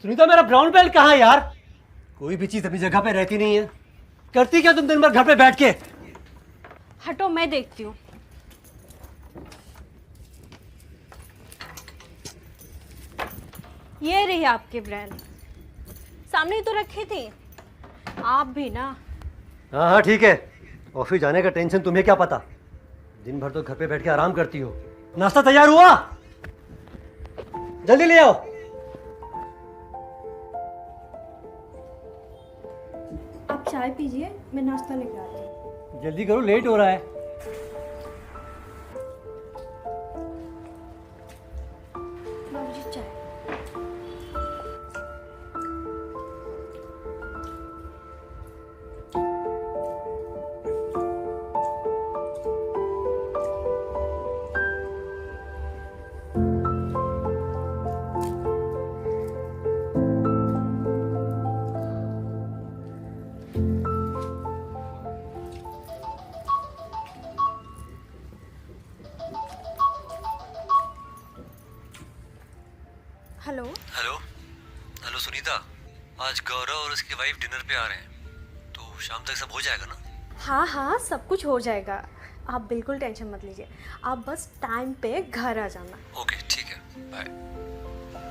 सुनीता, मेरा brown belt कहाँ है यार? कोई भी चीज अपनी जगह पे रहती नहीं है। करती क्या तुम दिन भर घर पे बैठ के? हटो, मैं देखती हूँ। ये रही आपकी ब्रांड, सामने ही तो रखी थी। आप भी ना। हाँ हाँ ठीक है, ऑफिस जाने का टेंशन तुम्हें क्या पता। दिन भर तो घर पे बैठ के आराम करती हो। नाश्ता तैयार हुआ? जल्दी ले आओ। आप चाय पीजिए, मैं नाश्ता लेके आती हूँ। जल्दी करो, लेट हो रहा है। बाबूजी चाय। हेलो। हेलो हेलो सुनीता, आज गौरव और उसकी वाइफ डिनर पे आ रहे हैं, तो शाम तक सब हो जाएगा ना? हाँ हाँ, सब कुछ हो जाएगा। आप बिल्कुल टेंशन मत लीजिए, आप बस टाइम पे घर आ जाना। ओके ठीक है, बाय।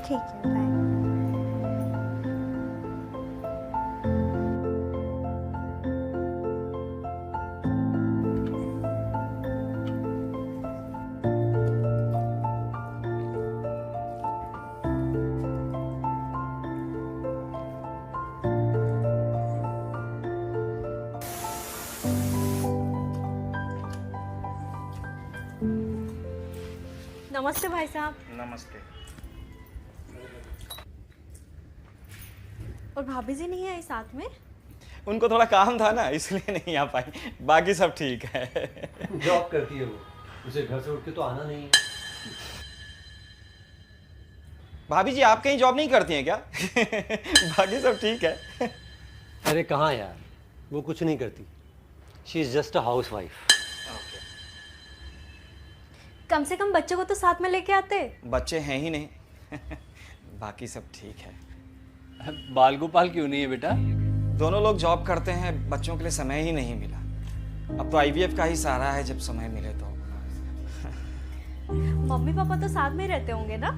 ठीक है, बाय। नमस्ते भाई साहब। नमस्ते। और भाभी जी नहीं आई साथ में? उनको थोड़ा काम था ना, इसलिए नहीं आ पाई। बाकी सब ठीक है। जॉब करती है वो, उसे घर से उठ के तो आना नहीं है। भाभी जी आप कहीं जॉब नहीं करती हैं क्या? बाकी सब ठीक है। अरे कहाँ यार, वो कुछ नहीं करती। She is just a housewife. कम से कम बच्चों को तो साथ में लेके आते। बच्चे हैं ही नहीं। बाकी सब ठीक है। बाल गोपाल क्यों नहीं है बेटा? दोनों लोग जॉब करते हैं, बच्चों के लिए समय ही नहीं मिला। अब तो आईवीएफ का ही सहारा है, जब समय मिले तो। मम्मी पापा तो साथ में ही रहते होंगे ना?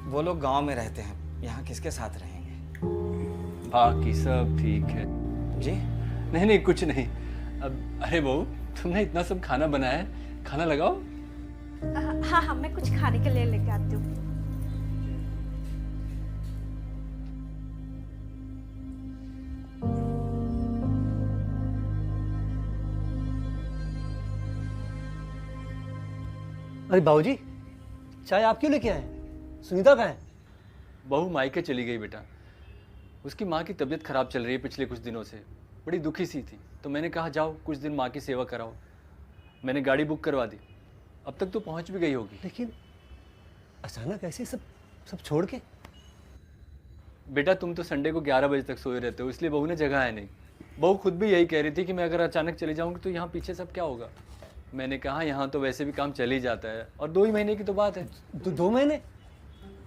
वो लोग गांव में रहते हैं, यहाँ किसके साथ रहेंगे? बाकी सब ठीक है। जी नहीं नहीं कुछ नहीं। अब अरे बहू, तुमने इतना सब खाना बनाया है, खाना लगाओ। हाँ हाँ, मैं कुछ खाने के लिए लेके आती हूँ। अरे बाबूजी, चाय आप क्यों लेके आए? सुनीता कहाँ है? बहू मायके चली गई बेटा। उसकी माँ की तबीयत खराब चल रही है पिछले कुछ दिनों से, बड़ी दुखी सी थी, तो मैंने कहा जाओ कुछ दिन माँ की सेवा कराओ। मैंने गाड़ी बुक करवा दी, अब तक तो पहुँच भी गई होगी। लेकिन अचानक ऐसे सब सब छोड़ के? बेटा तुम तो संडे को 11 बजे तक सोए रहते हो, इसलिए बहू ने जगह है नहीं। बहू खुद भी यही कह रही थी कि मैं अगर अचानक चली जाऊंगी तो यहाँ पीछे सब क्या होगा। मैंने कहा यहाँ तो वैसे भी काम चल ही जाता है, और 2 ही महीने की तो बात है। 2 महीने?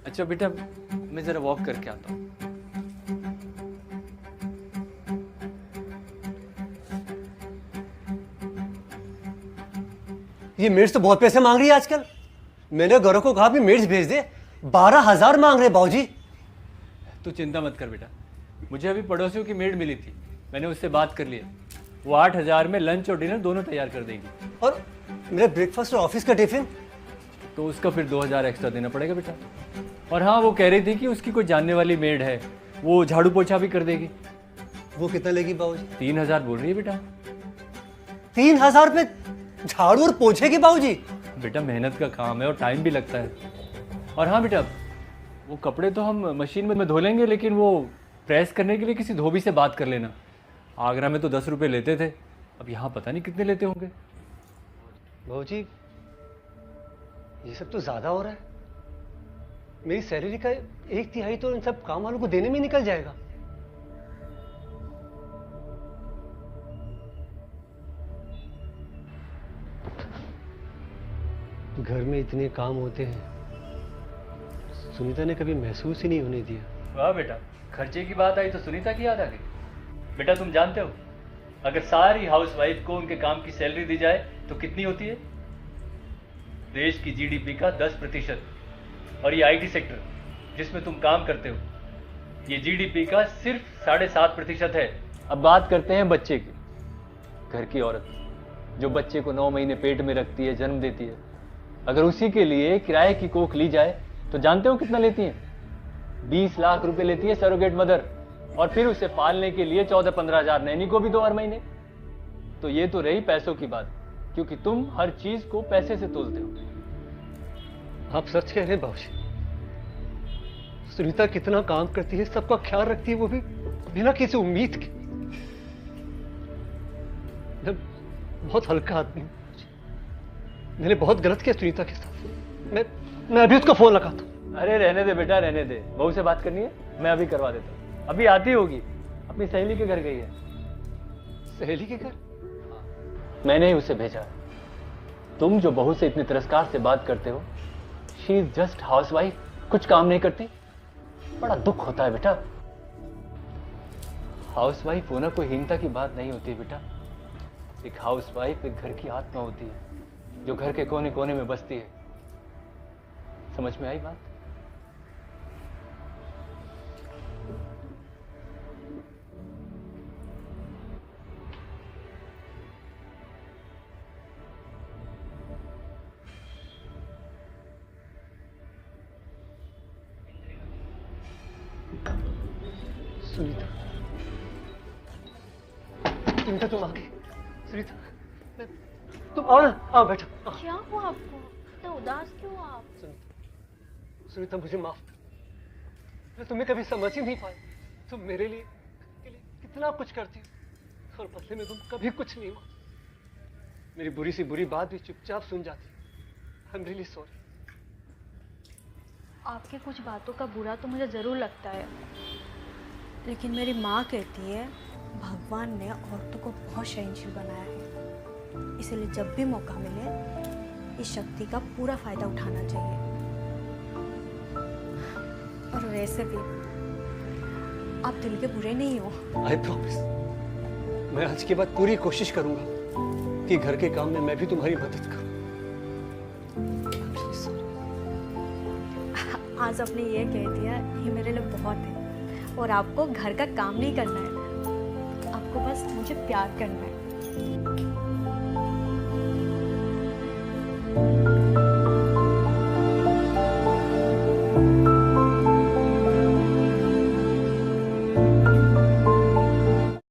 अच्छा बेटा, मैं ज़रा वॉक करके आता हूँ। ये मेड्स तो बहुत पैसे मांग रही है आजकल। मैंने गौरव को कहा भी मेड्स भेज दे, 12,000 मांग रहे बाबूजी। तू चिंता मत कर बेटा, मुझे अभी पड़ोसियों की मेड मिली थी, मैंने उससे बात कर लिया। वो 8,000 में लंच और डिनर दोनों तैयार कर देगी। और मेरे ब्रेकफास्ट और ऑफिस का टिफिन? तो उसका फिर 2,000 एक्स्ट्रा देना पड़ेगा बेटा। और हाँ, वो कह रही थी कि उसकी कोई जानने वाली मेड है, वो झाड़ू पोछा भी कर देगी। वो कितना लेगी बाबूजी? 3,000 बोल रही है बेटा। 3,000 रुपये झाड़ू और पोछे की बाबूजी? बेटा मेहनत का काम है और टाइम भी लगता है। और हाँ बेटा, वो कपड़े तो हम मशीन में धो लेंगे, लेकिन वो प्रेस करने के लिए किसी धोबी से बात कर लेना। आगरा में तो 10 रुपये लेते थे, अब यहाँ पता नहीं कितने लेते होंगे। बाबूजी ये सब तो ज्यादा हो रहा है। मेरी सैलरी का 1/3 तो इन सब काम वालों को देने में निकल जाएगा। घर में इतने काम होते हैं, सुनीता ने कभी महसूस ही नहीं होने दिया। वाह बेटा, खर्चे की बात आई तो सुनीता की याद आ गई। बेटा तुम जानते हो, अगर सारी हाउसवाइफ को उनके काम की सैलरी दी जाए तो कितनी होती है? देश की जीडीपी का 10%। और ये आईटी सेक्टर जिसमें तुम काम करते हो, ये जीडीपी का सिर्फ 7.5% है। अब बात करते हैं बच्चे की। घर की औरत जो बच्चे को 9 महीने पेट में रखती है, जन्म देती है, अगर उसी के लिए किराए की कोख ली जाए तो जानते हो कितना लेती है? 20 लाख रुपए लेती है सरोगेट मदर, और फिर उसे पालने के लिए 14-15 हजार नैनी को भी दो हर महीने। तो ये तो रही पैसों की बात, क्योंकि तुम हर चीज को पैसे से तोलते हो। आप सच कह रहे हैं बाबूजी। सुनीता कितना काम करती है, सबका ख्याल रखती है, वो भी बिना किसी उम्मीद के। मैं बहुत हल्का आदमी हूं। मैंने बहुत गलत किया सुनीता के साथ। मैं अभी उसका फोन लगाता हूं। अरे रहने दे बेटा, रहने दे। बहू से बात करनी है, मैं अभी करवा देता हूँ। अभी आती होगी, अपनी सहेली के घर गई है। सहेली के घर? मैंने ही उसे भेजा। तुम जो बहू से इतने तिरस्कार से बात करते हो, शी इज जस्ट हाउसवाइफ, कुछ काम नहीं करती। बड़ा दुख होता है बेटा। हाउसवाइफ होना कोई हीनता की बात नहीं होती बेटा। एक हाउसवाइफ एक घर की आत्मा होती है, जो घर के कोने कोने में बसती है। समझ में आई बात? सुनीता, सुनीता तुम आ गई। सुनीता, तुम आओ ना, आओ बैठो। आओ। क्या हुआ आपको? इतना उदास क्यों हुआ आप? सुनीता मुझे माफ कर। मैं तुम्हें कभी समझ ही नहीं पाई। तुम मेरे लिए कितना कुछ करती हो, और बदले में तुम कभी कुछ नहीं मांगती। मेरी बुरी सी बुरी बात भी चुपचाप सुन जाती। I am really sorry. आपके कुछ बातों का बुरा तो मुझे ज़रूर लगता है, लेकिन मेरी माँ कहती है भगवान ने औरतों को बहुत सहनशील बनाया है, इसलिए जब भी मौका मिले इस शक्ति का पूरा फायदा उठाना चाहिए। और वैसे भी आप दिल के बुरे नहीं हो। आई प्रॉमिस, मैं आज के बाद पूरी कोशिश करूंगा कि घर के काम में मैं भी तुम्हारी मदद करूं। आज आपने ये कह दिया, ये मेरे लिए बहुत है। और आपको घर का काम नहीं करना है, आपको बस मुझे प्यार करना है।